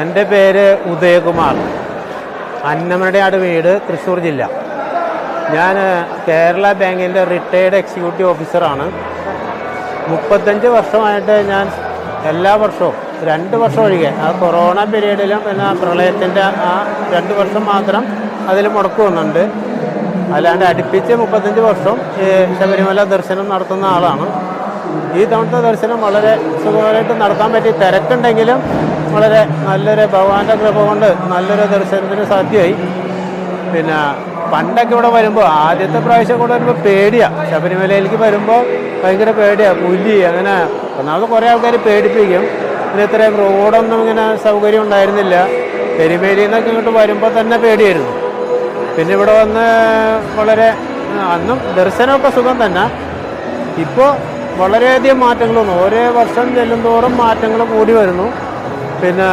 എൻ്റെ പേര് ഉദയകുമാർ. അന്നമനടയാട് വീട്, തൃശ്ശൂർ ജില്ല. ഞാൻ കേരള ബാങ്കിൻ്റെ റിട്ടയേർഡ് എക്സിക്യൂട്ടീവ് ഓഫീസറാണ്. 35 വർഷമായിട്ട് ഞാൻ എല്ലാ വർഷവും 2 വർഷം ഒഴികെ, ആ കൊറോണ പീരീഡിലും പിന്നെ പ്രളയത്തിൻ്റെ ആ 2 വർഷം മാത്രം അതിൽ മുടക്ക് വന്നുണ്ട്. അല്ലാണ്ട് അടുപ്പിച്ച് 35 വർഷം ഈ ശബരിമല ദർശനം നടത്തുന്ന ആളാണ്. ഈ തവണത്തെ ദർശനം വളരെ സുഖമായിട്ട് നടത്താൻ പറ്റി. തിരക്കുണ്ടെങ്കിലും വളരെ നല്ലൊരു ഭഗവാന്റെ കൃപ കൊണ്ട് നല്ലൊരു ദർശനത്തിന് സാധ്യമായി. പിന്നെ പണ്ടൊക്കെ ഇവിടെ വരുമ്പോൾ, ആദ്യത്തെ പ്രാവശ്യം കൂടെ വരുമ്പോൾ പേടിയാണ്. ശബരിമലയിലേക്ക് വരുമ്പോൾ ഭയങ്കര പേടിയാണ്. പുലി അങ്ങനെ ഒന്നാമത് കുറേ ആൾക്കാർ പേടിപ്പിക്കും. പിന്നെ ഇത്രയും റോഡൊന്നും ഇങ്ങനെ സൗകര്യം ഉണ്ടായിരുന്നില്ല. എരുമേലിയിൽ നിന്നൊക്കെ ഇങ്ങോട്ട് വരുമ്പോൾ തന്നെ പേടിയായിരുന്നു. പിന്നെ ഇവിടെ വന്ന് വളരെ അന്നും ദർശനമൊക്കെ സുഖം തന്നെ. ഇപ്പോൾ വളരെയധികം മാറ്റങ്ങൾ വന്നു. ഓരോ വർഷം ചെല്ലുന്തോറും മാറ്റങ്ങൾ കൂടി വരുന്നു. പിന്നെ